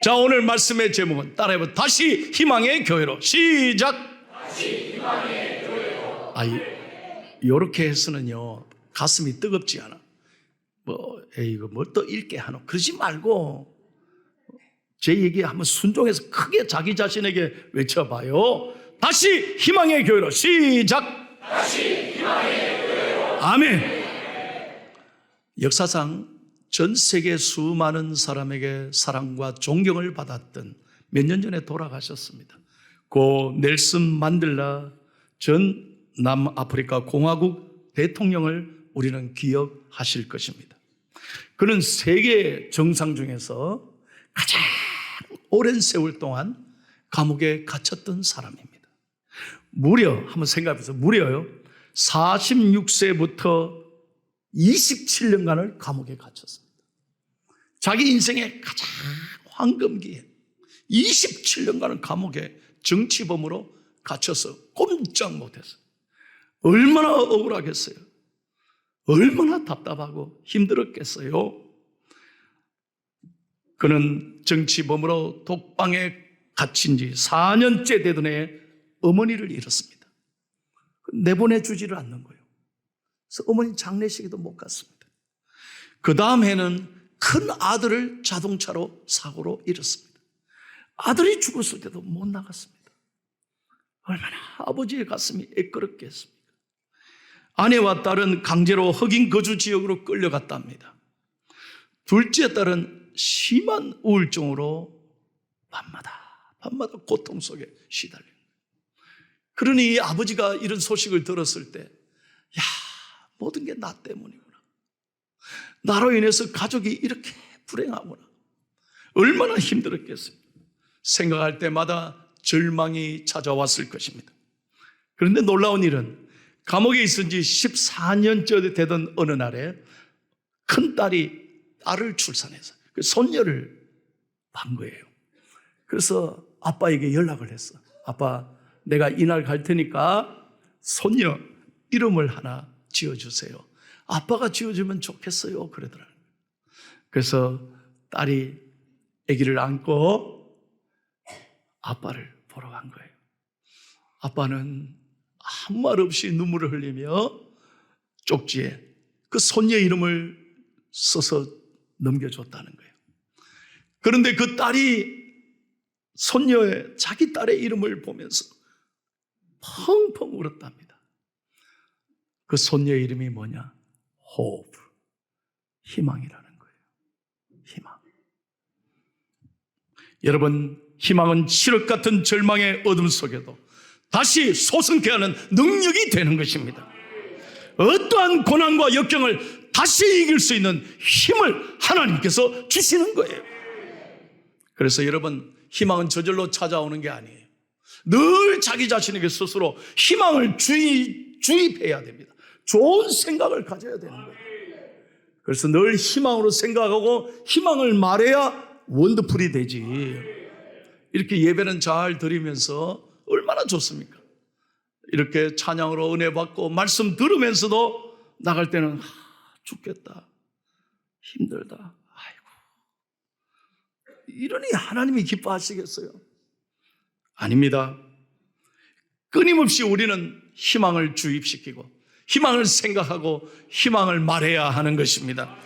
자, 오늘 말씀의 제목은 따라해봐. 다시 희망의 교회로. 시작. 다시 희망의 교회로. 요렇게 해서는요 가슴이 뜨겁지 않아. 이거 뭐 또 읽게 하노 그러지 말고 제 얘기 한번 순종해서 크게 자기 자신에게 외쳐봐요. 다시 희망의 교회로. 시작. 다시 희망의 교회로. 아멘. 역사상 전 세계 수많은 사람에게 사랑과 존경을 받았던 몇 년 전에 돌아가셨습니다. 고 넬슨 만델라 전 남아프리카 공화국 대통령을 우리는 기억하실 것입니다. 그는 세계 정상 중에서 가장 오랜 세월 동안 감옥에 갇혔던 사람입니다. 무려 한번 생각해보세요. 무려요 46세부터 27년간을 감옥에 갇혔습니다. 자기 인생의 가장 황금기에 27년간을 감옥에 정치범으로 갇혀서 꼼짝 못했어요. 얼마나 억울하겠어요. 얼마나 답답하고 힘들었겠어요. 그는 정치범으로 독방에 갇힌 지 4년째 되던 해에 어머니를 잃었습니다. 내보내주지를 않는 거예요. 그래서 어머니 장례식에도 못 갔습니다. 그 다음 해는 큰 아들을 자동차로 사고로 잃었습니다. 아들이 죽었을 때도 못 나갔습니다. 얼마나 아버지의 가슴이 애끓었겠습니까? 아내와 딸은 강제로 흑인 거주 지역으로 끌려갔답니다. 둘째 딸은 심한 우울증으로 밤마다 고통 속에 시달린 거예요. 그러니 이 아버지가 이런 소식을 들었을 때 모든 게 나 때문이구나. 나로 인해서 가족이 이렇게 불행하구나. 얼마나 힘들었겠어요. 생각할 때마다 절망이 찾아왔을 것입니다. 그런데 놀라운 일은 감옥에 있은 지 14년째 되던 어느 날에 큰 딸이 딸을 출산해서 그 손녀를 반 거예요. 그래서 아빠에게 연락을 했어. 아빠, 내가 이날 갈 테니까 손녀 이름을 하나 지어주세요. 아빠가 지어주면 좋겠어요. 그러더라고요. 그래서 딸이 아기를 안고 아빠를 보러 간 거예요. 아빠는 아무 말 없이 눈물을 흘리며 쪽지에 그 손녀 이름을 써서 넘겨줬다는 거예요. 그런데 그 딸이 손녀의 자기 딸의 이름을 보면서 펑펑 울었답니다. 그 손녀의 이름이 뭐냐? hope, 희망이라는 거예요. 희망. 여러분, 희망은 칠흑 같은 절망의 어둠 속에도 다시 솟게 하는 능력이 되는 것입니다. 어떠한 고난과 역경을 다시 이길 수 있는 힘을 하나님께서 주시는 거예요. 그래서 여러분, 희망은 저절로 찾아오는 게 아니에요. 늘 자기 자신에게 스스로 희망을 주입해야 됩니다. 좋은 생각을 가져야 되는 거예요. 그래서 늘 희망으로 생각하고 희망을 말해야 원더풀이 되지. 이렇게 예배는 잘 드리면서 얼마나 좋습니까? 이렇게 찬양으로 은혜 받고 말씀 들으면서도 나갈 때는 죽겠다, 힘들다, 이러니 하나님이 기뻐하시겠어요? 아닙니다. 끊임없이 우리는 희망을 주입시키고 희망을 생각하고 희망을 말해야 하는 것입니다.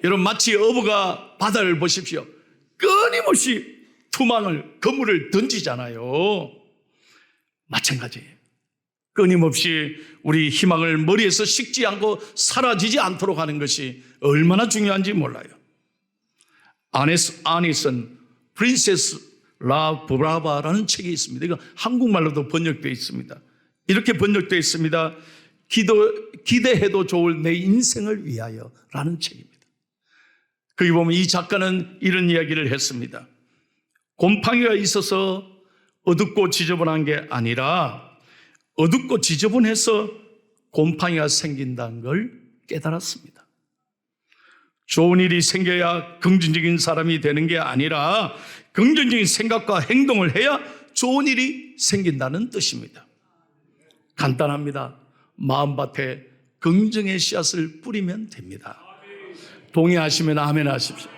여러분, 마치 어부가 바다를 보십시오. 끊임없이 그물을 던지잖아요. 마찬가지예요. 끊임없이 우리 희망을 머리에서 식지 않고 사라지지 않도록 하는 것이 얼마나 중요한지 몰라요. 아니슨 프린세스 라 브라바라는 책이 있습니다. 이거 한국말로도 번역되어 있습니다. 이렇게 번역되어 있습니다. 기대해도 좋을 내 인생을 위하여 라는 책입니다. 거기 보면 이 작가는 이런 이야기를 했습니다. 곰팡이가 있어서 어둡고 지저분한 게 아니라 어둡고 지저분해서 곰팡이가 생긴다는 걸 깨달았습니다. 좋은 일이 생겨야 긍정적인 사람이 되는 게 아니라 긍정적인 생각과 행동을 해야 좋은 일이 생긴다는 뜻입니다. 간단합니다. 마음밭에 긍정의 씨앗을 뿌리면 됩니다. 동의하시면 아멘 하십시오.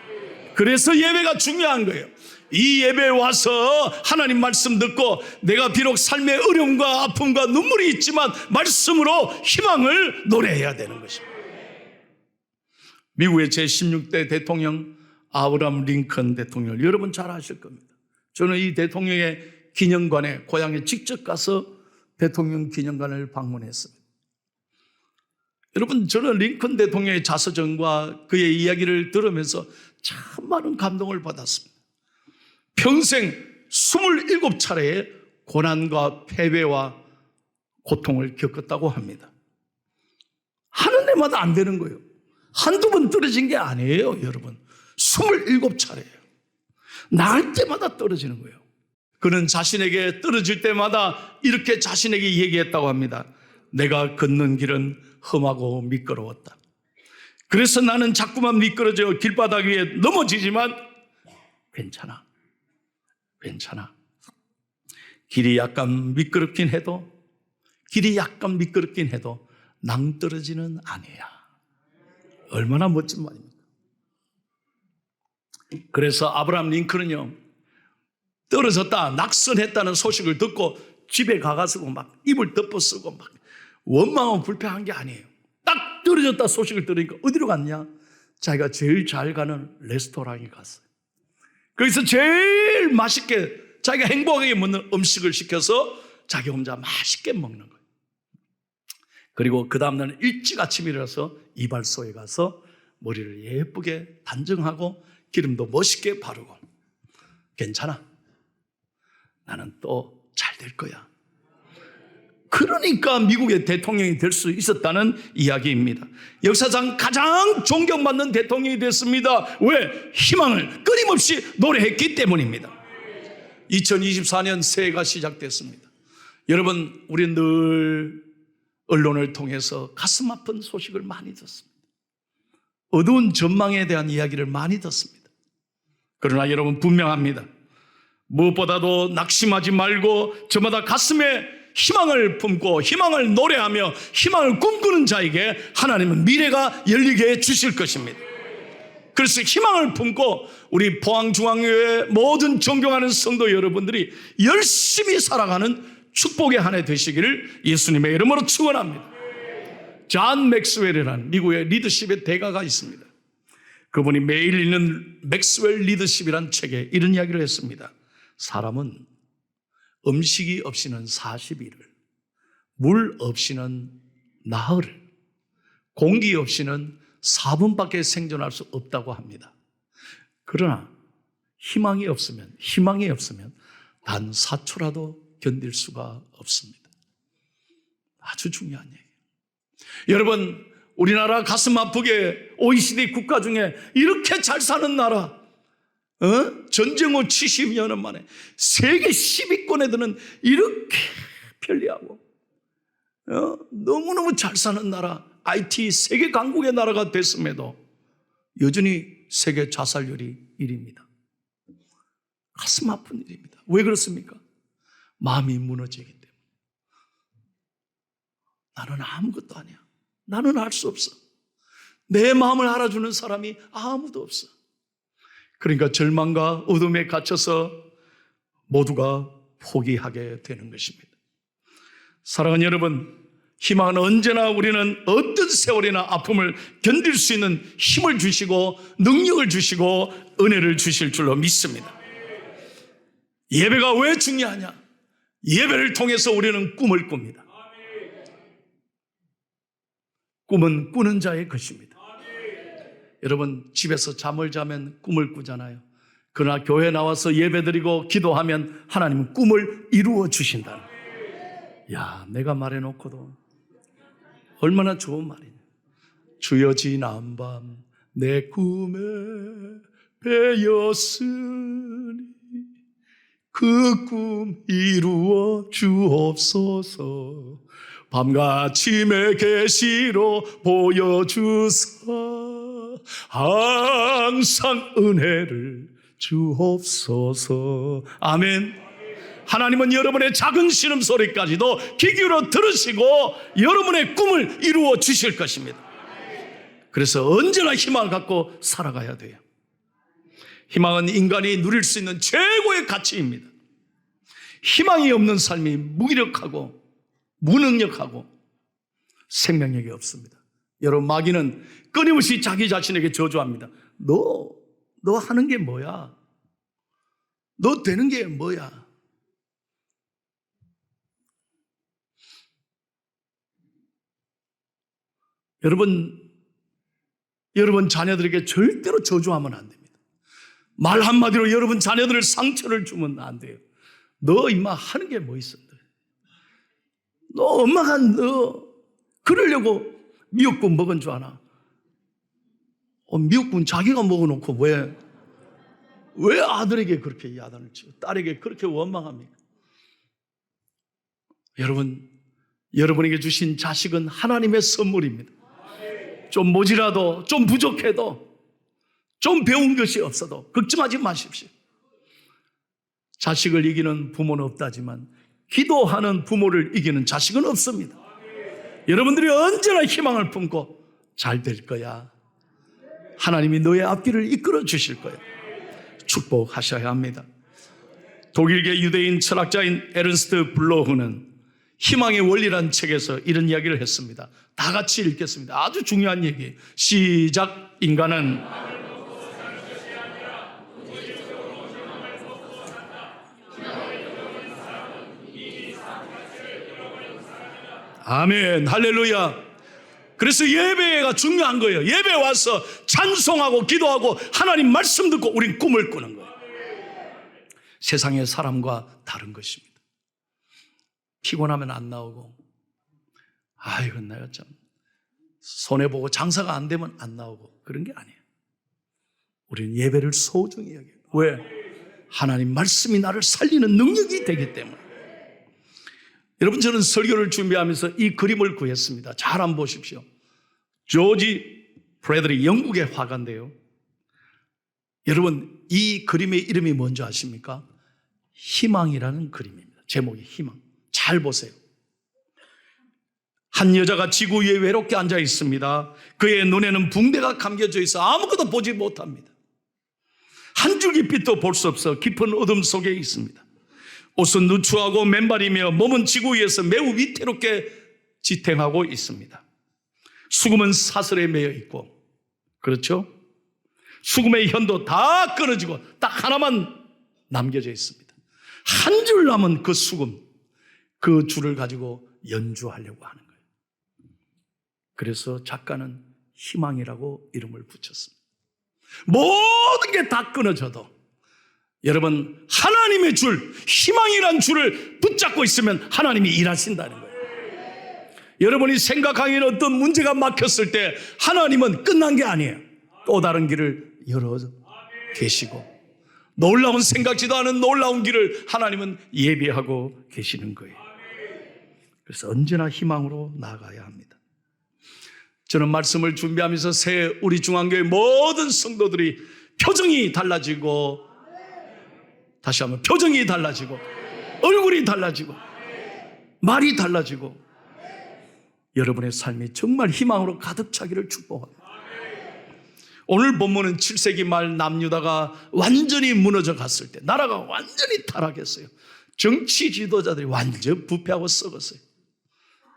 그래서 예배가 중요한 거예요. 이 예배에 와서 하나님 말씀 듣고 내가 비록 삶의 어려움과 아픔과 눈물이 있지만 말씀으로 희망을 노래해야 되는 것입니다. 미국의 제16대 대통령 아브라함 링컨 대통령을 여러분 잘 아실 겁니다. 저는 이 대통령의 기념관에 고향에 직접 가서 대통령 기념관을 방문했습니다. 여러분, 저는 링컨 대통령의 자서전과 그의 이야기를 들으면서 참 많은 감동을 받았습니다. 평생 27차례의 고난과 패배와 고통을 겪었다고 합니다. 하는 데마다 안 되는 거예요. 한두 번 떨어진 게 아니에요, 여러분. 27차례예요. 나갈 때마다 떨어지는 거예요. 그는 자신에게 떨어질 때마다 이렇게 자신에게 얘기했다고 합니다. 내가 걷는 길은 험하고 미끄러웠다. 그래서 나는 자꾸만 미끄러져 길바닥 위에 넘어지지만 괜찮아. 길이 약간 미끄럽긴 해도 낭떠러지는 아니야. 얼마나 멋진 말입니까? 그래서 아브라함 링컨은요, 떨어졌다, 낙선했다는 소식을 듣고 집에 가가지고 막 입을 덮어쓰고 막 원망하고 불평한 게 아니에요. 딱 떨어졌다 소식을 들으니까 어디로 갔냐? 자기가 제일 잘 가는 레스토랑에 갔어요. 거기서 제일 맛있게 자기가 행복하게 먹는 음식을 시켜서 자기 혼자 맛있게 먹는 거예요. 그리고 그 다음날 일찍 아침에 일어나서 이발소에 가서 머리를 예쁘게 단정하고 기름도 멋있게 바르고, 괜찮아, 나는 또 잘 될 거야. 그러니까 미국의 대통령이 될 수 있었다는 이야기입니다. 역사상 가장 존경받는 대통령이 됐습니다. 왜? 희망을 끊임없이 노래했기 때문입니다. 2024년 새해가 시작됐습니다. 여러분, 우리 늘 언론을 통해서 가슴 아픈 소식을 많이 듣습니다. 어두운 전망에 대한 이야기를 많이 듣습니다. 그러나 여러분, 분명합니다. 무엇보다도 낙심하지 말고 저마다 가슴에 희망을 품고 희망을 노래하며 희망을 꿈꾸는 자에게 하나님은 미래가 열리게 해 주실 것입니다. 그래서 희망을 품고 우리 포항중앙교회 모든 존경하는 성도 여러분들이 열심히 살아가는 축복의 한 해 되시기를 예수님의 이름으로 축원합니다. 존 맥스웰이라는 미국의 리더십의 대가가 있습니다. 그분이 매일 읽는 맥스웰 리더십이라는 책에 이런 이야기를 했습니다. 사람은 음식이 없이는 40일을, 물 없이는 나흘을, 공기 없이는 4분밖에 생존할 수 없다고 합니다. 그러나 희망이 없으면 단 4초라도 견딜 수가 없습니다. 아주 중요한 얘기예요. 여러분, 우리나라 가슴 아프게 OECD 국가 중에 이렇게 잘 사는 나라, 전쟁 후 70여 년 만에 세계 10위권에 드는 이렇게 편리하고 너무너무 잘 사는 나라, IT 세계 강국의 나라가 됐음에도 여전히 세계 자살률이 1위입니다. 가슴 아픈 일입니다. 왜 그렇습니까? 마음이 무너지기 때문에. 나는 아무것도 아니야. 나는 할 수 없어. 내 마음을 알아주는 사람이 아무도 없어. 그러니까 절망과 어둠에 갇혀서 모두가 포기하게 되는 것입니다. 사랑하는 여러분, 희망은 언제나 우리는 어떤 세월이나 아픔을 견딜 수 있는 힘을 주시고 능력을 주시고 은혜를 주실 줄로 믿습니다. 예배가 왜 중요하냐? 예배를 통해서 우리는 꿈을 꿉니다. 꿈은 꾸는 자의 것입니다. 여러분, 집에서 잠을 자면 꿈을 꾸잖아요. 그러나 교회 나와서 예배드리고 기도하면 하나님은 꿈을 이루어 주신다는 거예요. 야, 내가 말해놓고도 얼마나 좋은 말이냐. 주여 지난 밤 내 꿈에 배였으니 그 꿈 이루어 주옵소서. 밤같이 내 계시로 보여주사 항상 은혜를 주옵소서. 아멘. 하나님은 여러분의 작은 신음소리까지도 귀 기울여 들으시고 여러분의 꿈을 이루어 주실 것입니다. 그래서 언제나 희망을 갖고 살아가야 돼요. 희망은 인간이 누릴 수 있는 최고의 가치입니다. 희망이 없는 삶이 무기력하고 무능력하고 생명력이 없습니다. 여러분, 마귀는 끊임없이 자기 자신에게 저주합니다. 너 하는 게 뭐야? 너 되는 게 뭐야? 여러분 자녀들에게 절대로 저주하면 안 됩니다. 말 한마디로 여러분 자녀들을 상처를 주면 안 돼요. 너 임마 하는 게 뭐 있어? 너 엄마가 너 그러려고 미역국 먹은 줄 아나? 미역국은 자기가 먹어놓고 왜 아들에게 그렇게 야단을 치고 딸에게 그렇게 원망합니까? 여러분에게 주신 자식은 하나님의 선물입니다. 좀 모자라도, 좀 부족해도, 좀 배운 것이 없어도 걱정하지 마십시오. 자식을 이기는 부모는 없다지만 기도하는 부모를 이기는 자식은 없습니다. 여러분들이 언제나 희망을 품고 잘 될 거야. 하나님이 너의 앞길을 이끌어 주실 거야. 축복하셔야 합니다. 독일계 유대인 철학자인 에른스트 블로흐는 희망의 원리란 책에서 이런 이야기를 했습니다. 다 같이 읽겠습니다. 아주 중요한 얘기. 시작. 인간은 아멘, 할렐루야. 그래서 예배가 중요한 거예요. 예배 와서 찬송하고 기도하고 하나님 말씀 듣고 우린 꿈을 꾸는 거예요. 세상의 사람과 다른 것입니다. 피곤하면 안 나오고, 아이고 내가 참 손해보고 장사가 안 되면 안 나오고 그런 게 아니에요. 우리는 예배를 소중히 여겨요. 왜? 하나님 말씀이 나를 살리는 능력이 되기 때문에. 여러분, 저는 설교를 준비하면서 이 그림을 구했습니다. 잘 한번 보십시오. 조지 브래들리, 영국의 화가인데요. 여러분, 이 그림의 이름이 뭔지 아십니까? 희망이라는 그림입니다. 제목이 희망. 잘 보세요. 한 여자가 지구 위에 외롭게 앉아 있습니다. 그의 눈에는 붕대가 감겨져 있어 아무것도 보지 못합니다. 한 줄기 빛도 볼 수 없어 깊은 어둠 속에 있습니다. 옷은 누추하고 맨발이며 몸은 지구 위에서 매우 위태롭게 지탱하고 있습니다. 수금은 사슬에 매여 있고, 그렇죠? 수금의 현도 다 끊어지고 딱 하나만 남겨져 있습니다. 한 줄 남은 그 수금, 그 줄을 가지고 연주하려고 하는 거예요. 그래서 작가는 희망이라고 이름을 붙였습니다. 모든 게 다 끊어져도 여러분, 하나님의 줄, 희망이란 줄을 붙잡고 있으면 하나님이 일하신다는 거예요. 여러분이 생각하기에는 어떤 문제가 막혔을 때 하나님은 끝난 게 아니에요. 또 다른 길을 열어 계시고, 놀라운 생각지도 않은 놀라운 길을 하나님은 예비하고 계시는 거예요. 그래서 언제나 희망으로 나아가야 합니다. 저는 말씀을 준비하면서 새 우리 중앙교회 모든 성도들이 표정이 달라지고, 다시 한번 표정이 달라지고, 얼굴이 달라지고, 말이 달라지고, 여러분의 삶이 정말 희망으로 가득 차기를 축복합니다. 오늘 본문은 7세기 말 남유다가 완전히 무너져 갔을 때, 나라가 완전히 타락했어요. 정치 지도자들이 완전 부패하고 썩었어요.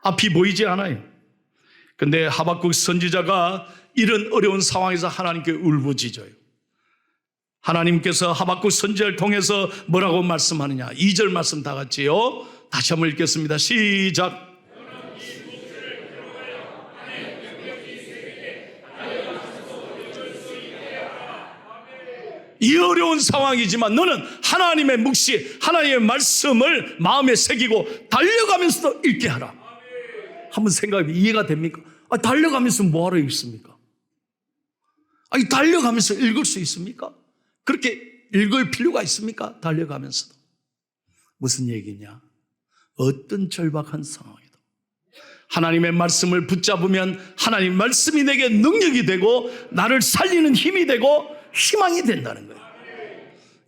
앞이 보이지 않아요. 근데 하박국 선지자가 이런 어려운 상황에서 하나님께 울부짖어요. 하나님께서 하박국 선지자를 통해서 뭐라고 말씀하느냐? 2절 말씀 다 같이요. 다시 한번 읽겠습니다. 시작. 이 어려운 상황이지만 너는 하나님의 묵시, 하나님의 말씀을 마음에 새기고 달려가면서도 읽게 하라. 한번 생각해, 이해가 됩니까? 달려가면서 뭐하러 읽습니까? 달려가면서 읽을 수 있습니까? 그렇게 읽을 필요가 있습니까? 달려가면서도. 무슨 얘기냐? 어떤 절박한 상황에도 하나님의 말씀을 붙잡으면 하나님 말씀이 내게 능력이 되고 나를 살리는 힘이 되고 희망이 된다는 거예요.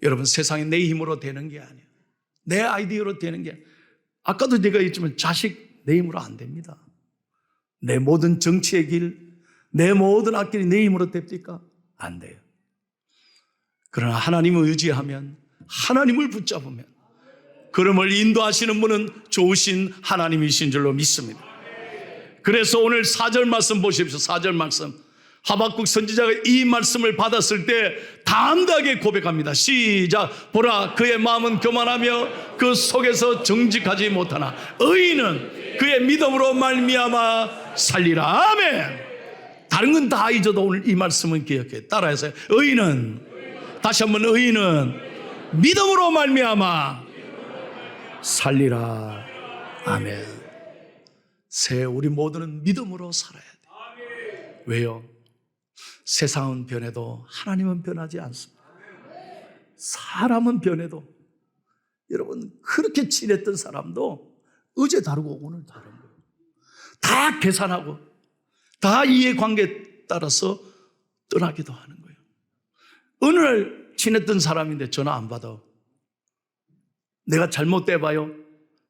여러분, 세상에 내 힘으로 되는 게 아니에요. 내 아이디어로 되는 게 아니에요. 아까도 내가 했지만 자식 내 힘으로 안 됩니다. 내 모든 정치의 길, 내 모든 앞길이 내 힘으로 됩니까? 안 돼요. 그러나 하나님을 의지하면, 하나님을 붙잡으면 걸음을 인도하시는 분은 좋으신 하나님이신 줄로 믿습니다. 그래서 오늘 4절 말씀 보십시오. 4절 말씀. 하박국 선지자가 이 말씀을 받았을 때 담대하게 고백합니다. 시작. 보라, 그의 마음은 교만하며 그 속에서 정직하지 못하나 의인은 그의 믿음으로 말미암아 살리라. 아멘. 다른 건 다 잊어도 오늘 이 말씀은 기억해. 따라해서 의인은, 다시 한번 의인은 믿음으로 말미암아 살리라. 아멘. 새 우리 모두는 믿음으로 살아야 돼. 왜요? 세상은 변해도 하나님은 변하지 않습니다. 사람은 변해도, 여러분 그렇게 친했던 사람도 어제 다르고 오늘 다른 거예요. 다 계산하고 다 이해관계에 따라서 떠나기도 하는 거예요. 어느 날 친했던 사람인데 전화 안 받아. 내가 잘못돼봐요.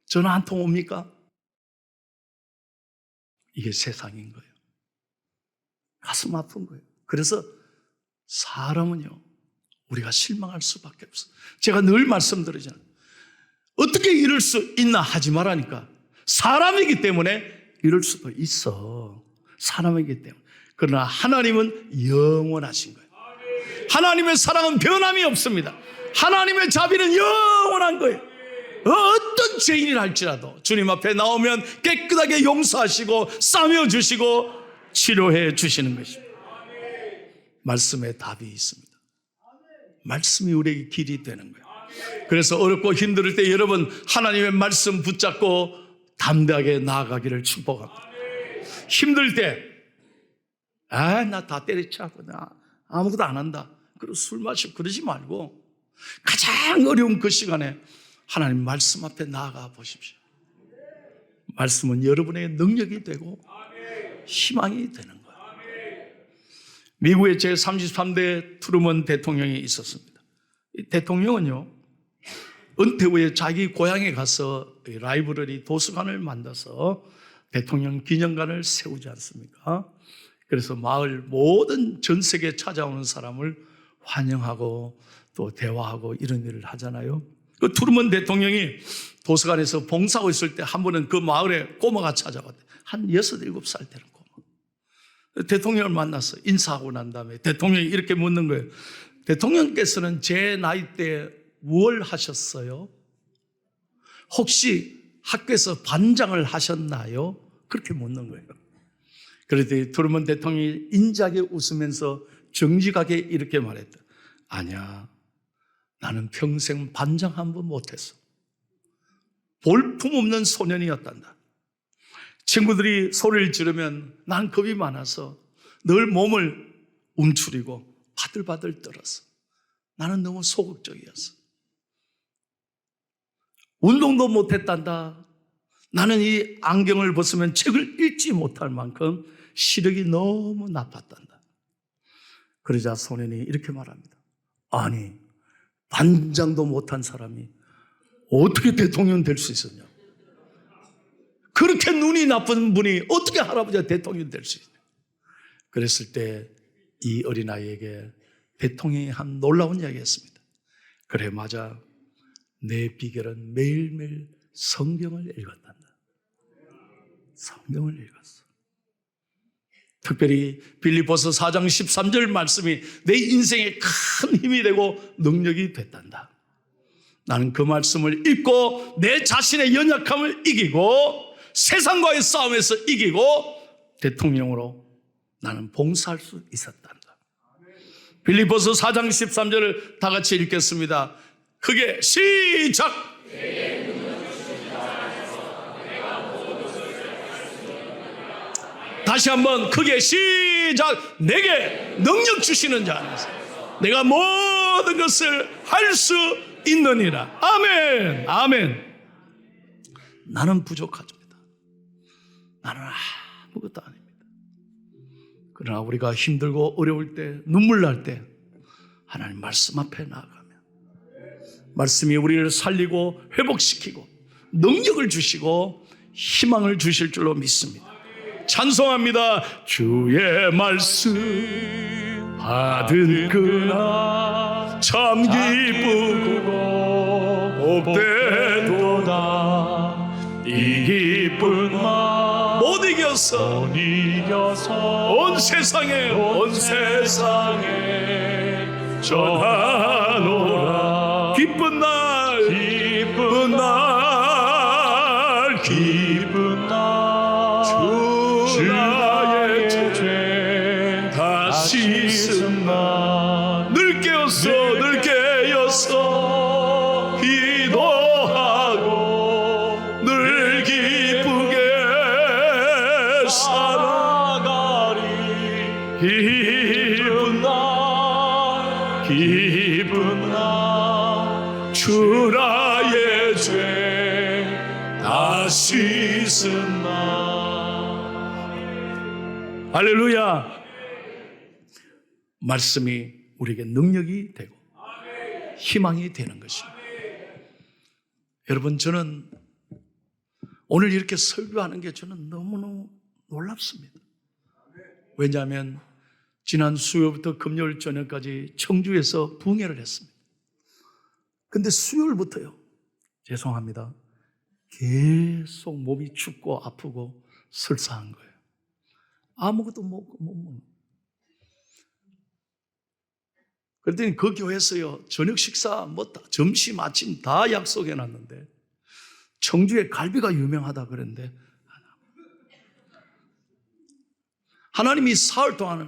전화 한 통 옵니까? 이게 세상인 거예요. 가슴 아픈 거예요. 그래서 사람은요, 우리가 실망할 수밖에 없어요. 제가 늘 말씀드리잖아요. 어떻게 이럴 수 있나 하지 말라니까. 사람이기 때문에 이럴 수도 있어. 사람이기 때문에. 그러나 하나님은 영원하신 거예요. 하나님의 사랑은 변함이 없습니다. 하나님의 자비는 영원한 거예요. 어떤 죄인이라 할지라도 주님 앞에 나오면 깨끗하게 용서하시고 싸매어주시고 치료해 주시는 것입니다. 말씀에 답이 있습니다. 말씀이 우리에게 길이 되는 거예요. 그래서 어렵고 힘들 때 여러분 하나님의 말씀 붙잡고 담대하게 나아가기를 축복합니다. 힘들 때 나 다 때려치고 나 아무것도 안 한다, 그리고 술 마시고 그러지 말고 가장 어려운 그 시간에 하나님 말씀 앞에 나아가 보십시오. 말씀은 여러분의 능력이 되고 희망이 되는 거예요. 미국의 제33대 트루먼 대통령이 있었습니다. 이 대통령은요, 은퇴 후에 자기 고향에 가서 라이브러리 도서관을 만들어서 대통령 기념관을 세우지 않습니까? 그래서 마을 모든 전 세계에 찾아오는 사람을 환영하고 또 대화하고 이런 일을 하잖아요. 그 트루먼 대통령이 도서관에서 봉사하고 있을 때 한 번은 그 마을에 꼬마가 찾아왔대. 한 6, 7살 되는 꼬마. 대통령을 만나서 인사하고 난 다음에 대통령이 이렇게 묻는 거예요. 대통령께서는 제 나이 때 뭘 하셨어요? 혹시 학교에서 반장을 하셨나요? 그렇게 묻는 거예요. 그랬더니 트루먼 대통령이 인자하게 웃으면서 정직하게 이렇게 말했다. 아니야, 나는 평생 반장 한 번 못했어. 볼품없는 소년이었단다. 친구들이 소리를 지르면 난 겁이 많아서 늘 몸을 움츠리고 바들바들 떨었어. 나는 너무 소극적이었어. 운동도 못했단다. 나는 이 안경을 벗으면 책을 읽지 못할 만큼 시력이 너무 나빴단다. 그러자 소년이 이렇게 말합니다. 아니, 반장도 못한 사람이 어떻게 대통령 될 수 있었냐? 그렇게 눈이 나쁜 분이 어떻게 할아버지가 대통령 될 수 있냐? 그랬을 때 이 어린아이에게 대통령이 한 놀라운 이야기였습니다. 그래, 맞아. 내 비결은 매일매일 성경을 읽었단다. 성경을 읽었어. 특별히 빌립보서 4장 13절 말씀이 내 인생에 큰 힘이 되고 능력이 됐단다. 나는 그 말씀을 읽고 내 자신의 연약함을 이기고 세상과의 싸움에서 이기고 대통령으로 나는 봉사할 수 있었단다. 빌립보서 4장 13절을 다 같이 읽겠습니다. 크게 시작! 다시 한번 크게 시작! 내게 능력 주시는 자 안에서 내가 모든 것을 할 수 있느니라. 아멘. 아멘. 나는 부족하십니다. 나는 아무것도 아닙니다. 그러나 우리가 힘들고 어려울 때, 눈물 날 때 하나님 말씀 앞에 나아가면 말씀이 우리를 살리고 회복시키고 능력을 주시고 희망을 주실 줄로 믿습니다. 찬송합니다. 주의 말씀 받은 그날 참 기쁘고 복되도다. 이 기쁜 마음 못 이겨서 온 세상에 전하노라. 기쁜 날 주 나의 죄 다 씻은 날 늘 깨어서 기도하고 늘 기쁘게 살아가리. 기쁜 날 주 나의 죄 다 씻은 날. 할렐루야. 말씀이 우리에게 능력이 되고 희망이 되는 것입니다. 여러분, 저는 오늘 이렇게 설교하는 게 저는 너무너무 놀랍습니다. 왜냐하면 지난 수요일부터 금요일 저녁까지 청주에서 부흥회를 했습니다. 근데 수요일부터요, 죄송합니다, 계속 몸이 춥고 아프고 설사한 거예요. 아무것도 못 먹는. 그랬더니 그 교회에서요, 저녁 식사 점심 아침 다 약속해 놨는데 청주에 갈비가 유명하다 그랬는데 하나님이 사흘 동안을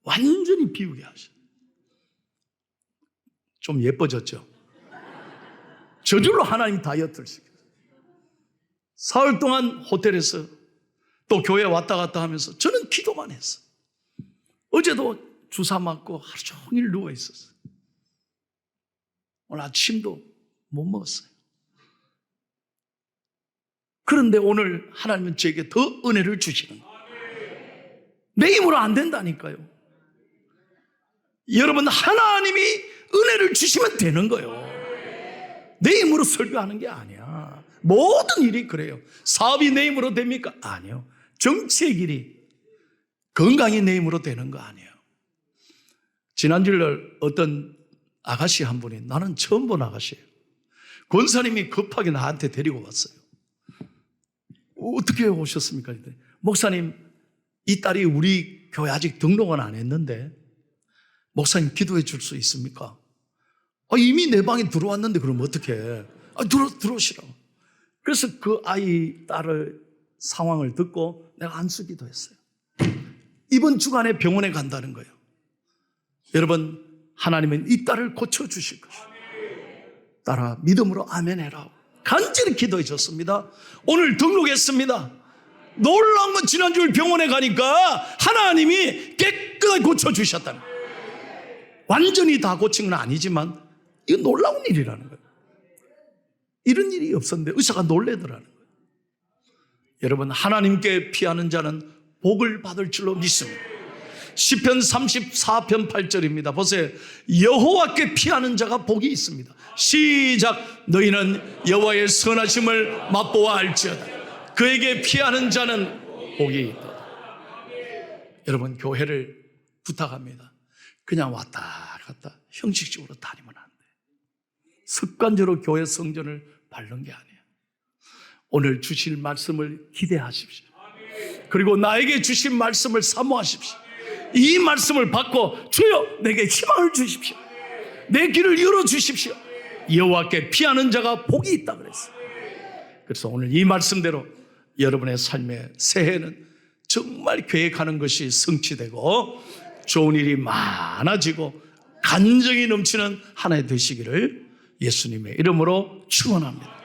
완전히 비우게 하셔. 좀 예뻐졌죠? 저절로 하나님 다이어트를 시켰어요. 사흘 동안 호텔에서 또 교회 왔다 갔다 하면서 저는 기도만 했어요. 어제도 주사 맞고 하루 종일 누워 있었어요. 오늘 아침도 못 먹었어요. 그런데 오늘 하나님은 저에게 더 은혜를 주시는 거예요. 내 힘으로 안 된다니까요. 여러분, 하나님이 은혜를 주시면 되는 거예요. 내 힘으로 설교하는 게 아니야. 모든 일이 그래요. 사업이 내 힘으로 됩니까? 아니요. 정치의 길이, 건강이 내 힘으로 되는 거 아니에요. 지난주에 어떤 아가씨 한 분이, 나는 처음 본 아가씨예요, 권사님이 급하게 나한테 데리고 왔어요. 어떻게 오셨습니까? 목사님, 이 딸이 우리 교회 아직 등록은 안 했는데 목사님 기도해 줄 수 있습니까? 이미 내 방에 들어왔는데 그럼 어떡해? 들어오시라고. 그래서 그 아이 딸의 상황을 듣고 내가 안수 기도했어요. 이번 주간에 병원에 간다는 거예요. 여러분, 하나님은 이 딸을 고쳐주실 것이에요. 따라 믿음으로 아멘 해라. 간절히 기도해 줬습니다. 오늘 등록했습니다. 놀라운 건 지난주에 병원에 가니까 하나님이 깨끗하게 고쳐주셨다는 거예요. 완전히 다 고친 건 아니지만 이건 놀라운 일이라는 거예요. 이런 일이 없었는데 의사가 놀래더라는 거예요. 여러분, 하나님께 피하는 자는 복을 받을 줄로 믿습니다. 시편 34편 8절입니다. 보세요. 여호와께 피하는 자가 복이 있습니다. 시작. 너희는 여호와의 선하심을 맛보아 알지어다. 그에게 피하는 자는 복이 있다. 여러분, 교회를 부탁합니다. 그냥 왔다 갔다 형식적으로 다니면 안 돼. 습관적으로 교회 성전을 밟는 게 아니에요. 오늘 주실 말씀을 기대하십시오. 그리고 나에게 주신 말씀을 사모하십시오. 이 말씀을 받고 주여 내게 희망을 주십시오. 내 길을 열어주십시오. 여호와께 피하는 자가 복이 있다 그랬어요. 그래서 오늘 이 말씀대로 여러분의 삶의 새해는 정말 계획하는 것이 성취되고 좋은 일이 많아지고 간증이 넘치는 한 해 되시기를 예수님의 이름으로 축원합니다.